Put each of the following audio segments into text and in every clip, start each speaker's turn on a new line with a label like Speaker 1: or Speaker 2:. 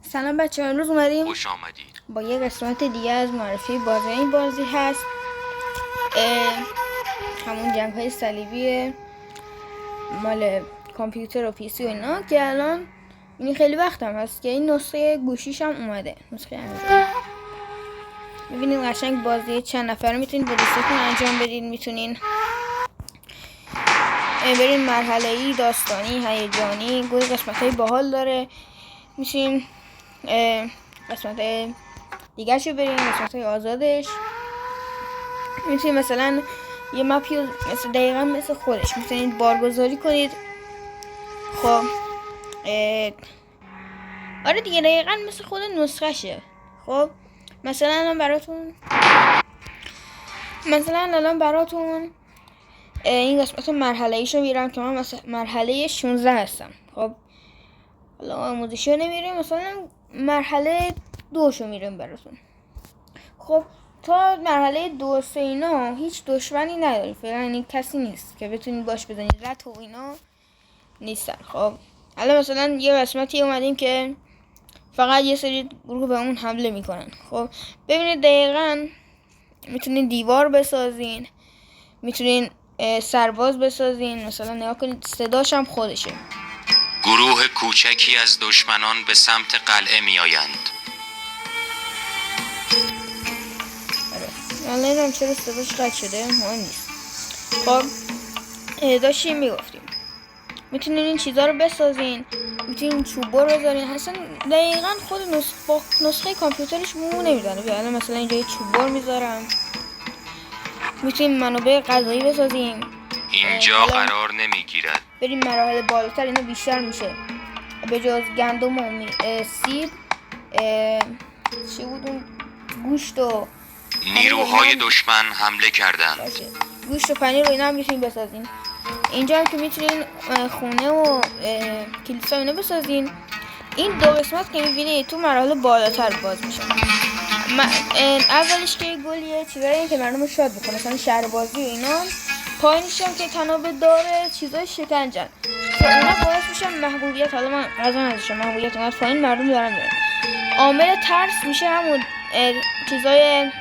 Speaker 1: سلام بچه، امروز اومدیم
Speaker 2: خوش آمدید.
Speaker 1: با یه قسمت دیگه از معرفی بازی. این بازی هست همون جنگ های صلیبی مال کامپیوتر و پیسی و اینا که الان این خیلی وقت هم هست که این نسخه گوشیش هم اومده، نسخه اندروید. میبینید قشنگ بازی چند نفره میتونید با دوستتون انجام بدین. میتونین برین مرحله‌ای، داستانی، هیجانی، گل قسمت های باحال داره. میتونین قسمت دیگه شو برین، قسمت های آزادش. میتونید مثلا یه مپی مثل دقیقا مثل خودش میتونید بارگذاری کنید. خب آره دیگه دقیقا مثل خود نسخه شه. خب مثلا الان براتون این قسمت مرحله ایشو میرم که من مثلا مرحله 16 هستم. خب حالا آموزشی نمیریم، مثلا مرحله 2 شو میریم براتون. خب تا مرحله 2 3 اینا هیچ دشمنی نداری، فعلا کسی نیست که بتونید باش بزنید، رد و اینا نیستن. خب حالا مثلا یه قسمتی اومدیم که فقط یه سری گروه به اون حمله میکنن. خب ببینید دقیقا میتونین دیوار بسازین، میتونین سرباز بسازین. مثلا نگاه کنید صداش هم خودشه.
Speaker 2: گروه کوچکی از دشمنان به سمت قلعه می آیند.
Speaker 1: الان اینم چرا صداش قطع شده مهم نیست. خب داشتیم میگفتیم میتونین این چیزا رو بسازین، میتونین چوبا رو بذارین. اصلا دقیقا خود نسخه کامپیوترش مو نمیزنه. الان مثلا اینجا یه چوبا رو میذارم. میتونین منابع غذایی بسازین.
Speaker 2: اینجا قرار نمیگیرد.
Speaker 1: بریم مراحل بالاتر اینا بیشتر میشه. به جز گندم و سیب چی بود اون گوشت و
Speaker 2: نیروهای دشمن حمله کردند.
Speaker 1: گوشت و پنیر رو اینا هم میتونین بسازین. اینجا هم که میتونین خونه و کلیسا اینا بسازین. این دو قسمت که میبینید تو مراحل بالاتر باز میشن. اولش که گلیه چیزایی که مردم شاد میکنه، مثلا شهر بازی و اینا. پایینش هم که تنابه داره چیزای شکنجن که اونا باعث میشن محبوبیت. حالا من غذا نداشتم، محبوبیت اومد پایین، مردم دارن میرن. عامل ترس میشه همون چیزای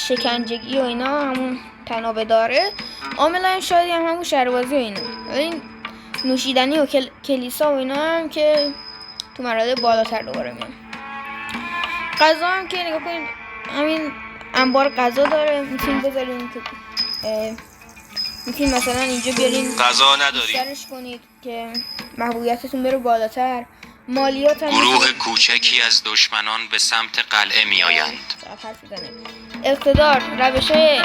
Speaker 1: شکنجگی و اینا، همون تنابه داره. عامل هم شادی هم همون شهربازی و اینا. این نوشیدنی و کلیسا و اینا هم که تو مراحل بالاتر دوباره میان. غذا هم که نگاه کنید همین انبار غذا داره، میتونید بذارین که میتونید مثلا اینجا بیارین
Speaker 2: غذا نداریم.
Speaker 1: بیشترش کنید که محبوبیتتون بره بالاتر. مالیات هم
Speaker 2: گروه کوچکی از دشمنان به سمت قلعه می آیند.
Speaker 1: اقتدار، روش های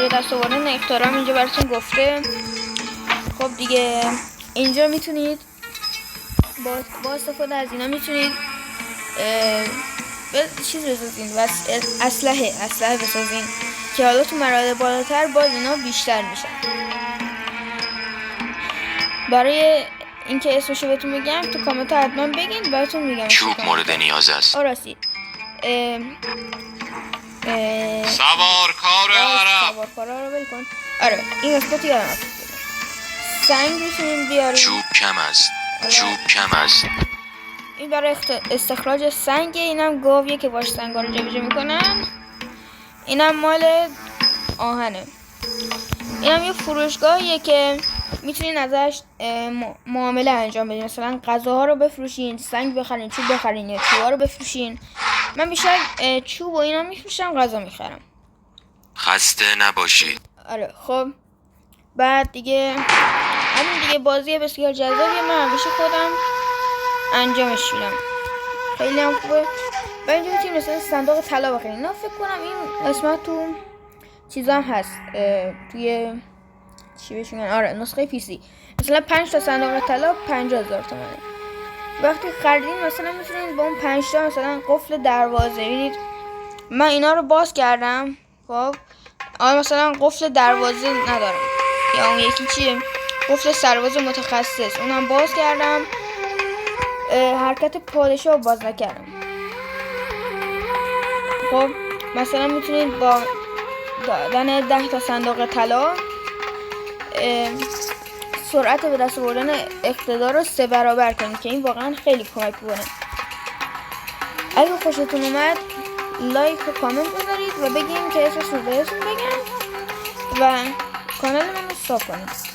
Speaker 1: دست آوردن اقتدار هم اینجا براتون گفته. خب دیگه اینجا میتونید با استفاده از اینا میتونید چیز بسازین و اسلحه بسازین که حالا تو مراحل بالاتر باز اینا بیشتر میشن. برای اینکه اسمشو بهتون میگم تو کامنت ها حتما بگین، براتون میگم.
Speaker 2: چوب مورد نیاز است.
Speaker 1: راستی
Speaker 2: سوارکار عرب.
Speaker 1: سوارکارا رو بکن. آره این قسمت یادم رفت. سنگ میتونیم بیاریم.
Speaker 2: چوب کم است.
Speaker 1: این برای استخراج سنگ. اینم گاویه که باش سنگا رو جابجا میکنن. اینم مال آهنه. اینم یه فروشگاهیه که میتونین ازش معامله انجام بدین. مثلا غذاها رو بفروشین، سنگ بخرین، چوب بخرین یا چوبا رو بفروشین. من بیشتر چوب و اینا میفروشم، غذا میخرم.
Speaker 2: خسته نباشید.
Speaker 1: آره خب بعد دیگه همین دیگه بازی بسیار جذابیه. من همیشه خودم انجامش میدم، خیلی هم خوبه. و اینجا میتونیم مثلا صندوق طلا بخریم. نه فکر کنم این قسمت تو چیزا هم هست توی چی بهش میگن، آره نسخه پیسی. مثلا 5 تا صندوق طلا 50,000 تومانه. وقتی خریدین مثلا میتونید با اون 5 تا مثلا قفل دروازه، ببینید من اینا رو باز کردم. خب مثلا قفل دروازه ندارم، یا اون یکی چیه، قفل سرباز متخصص، اونم باز کردم. حرکت پادشاه باز نکردم. خب مثلا میتونید با دادن 10 تا صندوق طلا سرعت به دست آوردن اقتدار رو 3 برابر کنید که این واقعا خیلی کمک میکنه. اگه خوشتون اومد لایک و کامنت بذارید و بگیم که اسمشون بهتون بگم و کانال منو ساب کنید.